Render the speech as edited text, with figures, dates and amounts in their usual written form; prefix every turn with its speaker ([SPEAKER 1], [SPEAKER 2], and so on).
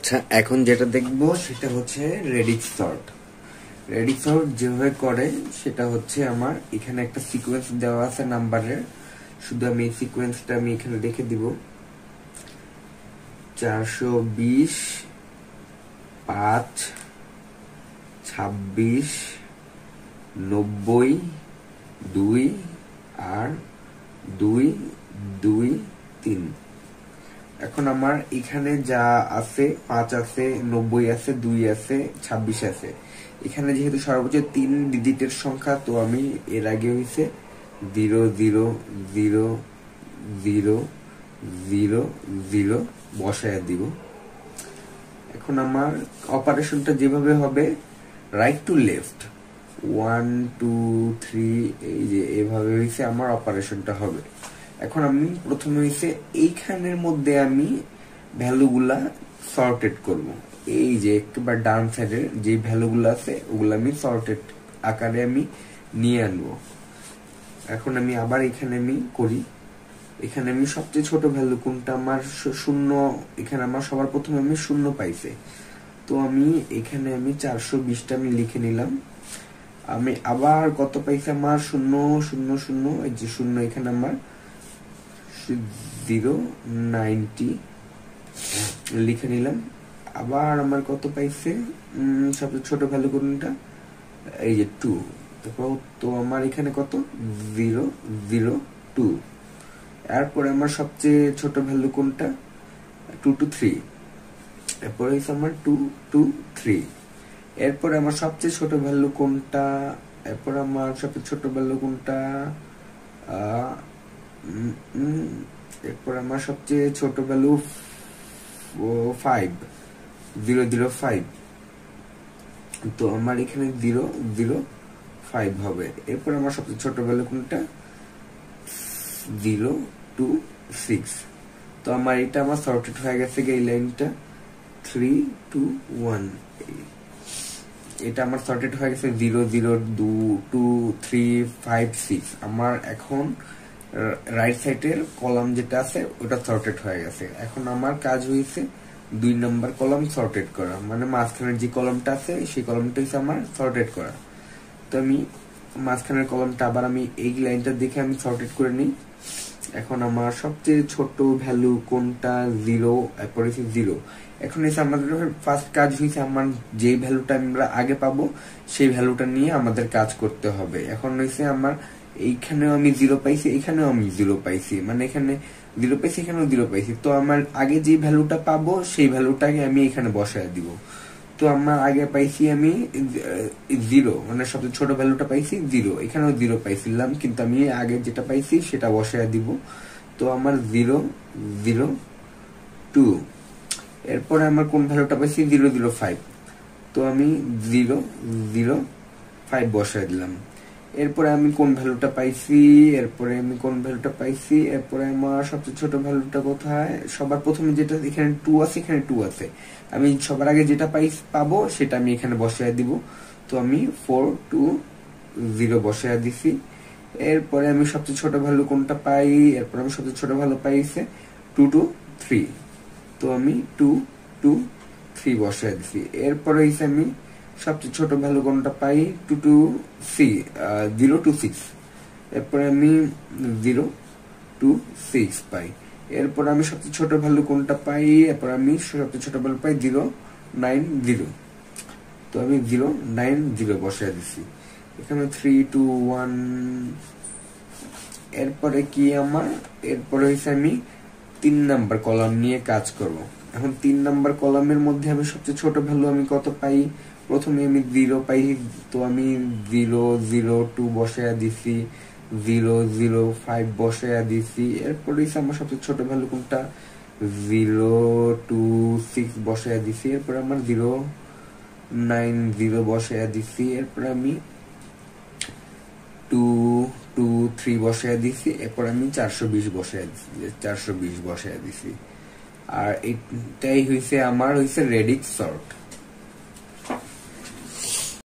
[SPEAKER 1] আচ্ছা, এখন যেটা দেখবো সেটা হচ্ছে রেডিক্স সর্ট। রেডিক্স সর্ট যেভাবে করে সেটা হচ্ছে আমার এখানে একটা সিকোয়েন্স দেওয়া আছে নাম্বারের, শুধু আমি এই সিকোয়েন্সটা আমি এখানে রেখে দিব। 420, 5, 26, 90, 2 আর 2, 2, 3। এখন আমার এখানে যা আছে 5 আছে, 90 আছে, 2 আছে, 26 আছে। এখানে যেহেতু সর্বোচ্চ 3 ডিজিটের সংখ্যা, তো আমি এর আগে হইছে 0 0 0 0 0 0 বসায় দিব। এখন আমার অপারেশনটা যেভাবে হবে রাইট টু লেফট, 1 2 3, এই যে এভাবে হইছে আমার অপারেশনটা হবে। এখন আমি প্রথমে হইছে এইখানের মধ্যে আমি ভ্যালুগুলা সর্টেড করব। এই যে একেবারে ডান সাইডের যে ভ্যালুগুলো আছে ওগুলো আমি সর্টেড আকারে আমি নিয়ে আনবো। এখন আমি আবার এখানে আমি করি, এখানে আমি সবচেয়ে ছোট ভ্যালু কোনটা আমার 0, এখানে আমার সবার প্রথমে আমি 0 পাইছে, তো আমি এখানে আমি 420টা আমি লিখে নিলাম। আমি আবার কত পাইছে আমার 0 0 0, এই যে 0 এখানে আমার 090 লিখে নিলাম। আবার আমার কত পাইছে, সবচেয়ে ছোট ভ্যালু কোনটা, এই যে 2। তারপর তো আমার এখানে কত 002। এরপরে আমার সবচেয়ে ছোট ভ্যালু কোনটা, 223। এরপরে হইছে আমার 223। এরপরে আমার সবচেয়ে ছোট ভ্যালু কোনটা, এরপর আমার সবচেয়ে ছোট ভ্যালু কোনটা, এরপর আমার সবচেয়ে ছোট ভ্যালু 005। তো আমার এখানে 005 হবে। এরপর আমার সবচেয়ে ছোট ভ্যালু কোনটা, 026। তো আমার এটা আমার সর্টেড হয়ে গেছে এই লাইনটা 3 2 1, এটা আমার সর্টেড হয়ে গেছে 0 0 2 2 3 5 6। আমার এখন রাইট সাইডের কলাম যেটা আছে ওটা সর্টেড হয়ে গেছে। এখন আমার কাজ হয়েছে 2 নম্বর কলাম সর্টেড করা, মানে মাঝখানের যে কলামটা আছে সেই কলামটা হচ্ছে আমার সর্টেড করা। তো আমি মাঝখানের কলামটা আবার আমি এই লাইনটা দেখে আমি সর্টেড করে নিই। এখন আমার সবচেয়ে ছোট ভ্যালু কোনটা, 0, এরপর হচ্ছে 0। এখন এসে আমাদের ফার্স্ট কাজ হয়েছে আমার যে ভ্যালুটা আমরা আগে পাবো সেই ভ্যালুটা নিয়ে আমাদের কাজ করতে হবে। এখন হয়েছে আমার এইখানেও আমি 0 পাইছি, এখানেও আমি 0 পাইছি, মানে এখানে 0 পাইছি, এখানেও 0 পাইছি। তো আমার আগে যে ভ্যালুটা পাবো সেই ভ্যালুটাকে আমি এখানে বসায় দিব। তো আমার আগে পাইছি আমি 0, মানে সবচেয়ে ছোট ভ্যালুটা পাইছি 0, এখানেও 0 পাইছিলাম, কিন্তু আমি আগে যেটা পাইছি সেটা বসায় দিব। তো আমার 0 0 2। এরপরে আমার কোন ভ্যালুটা পাইছি 005, তো আমি 0 0 5 বসায় দিলাম। এরপরে আমি কোন ভ্যালুটা পাইছি, এরপরে আমি কোন ভ্যালুটা পাইছি, এরপরে আমার সবচেয়ে ছোট ভ্যালুটা কোথায়, সবার প্রথমে যেটা এখানে 2 আছে, এখানে 2 আছে, আমি সবার আগে যেটা পাবো সেটা আমি এখানে বসায় দিব। তো আমি 4 2 0 বসায় দিছি। এরপরে আমি সবচেয়ে ছোট ভ্যালু কোনটা পাই, এরপরে আমি সবচেয়ে ছোট ভ্যালু পাইছে 2 2 3, তো আমি 2 2 3 বসায় দিছি। এরপরে হইছে আমি সবচেয়ে ছোট ভ্যালু কোনটা পাই, 2 2 3 026। এরপরে আমি 026 পাই। এরপর আমি সবচেয়ে ছোট ভ্যালু কোনটা পাই, এরপর আমি সবচেয়ে ছোট ভ্যালু পাই 090, তো আমি 090 বসায় দিছি। এখানে 3 2 1। এরপরে কি আমার, এরপরে হইছে আমি 3 নাম্বার কলাম নিয়ে কাজ করব। এখন 3 নাম্বার কলামের মধ্যে আমি সবচেয়ে ছোট ভ্যালু আমি কত পাই, প্রথমে আমি 0 পাই, তো আমি 002 বসায়া দিছি, 005 বসায়া দিছি। এরপরে আমার সবচেয়ে ছোট ভ্যালু কোনটা, 026 বসায়া দিছি। এরপরে আমার 090 বসায়া দিছি। এরপরে আমি 223 বসায়া দিছি। এরপর আমি 420 বসায়া দিছি। আর এটাই হইছে আমার রেডিক্স সর্ট।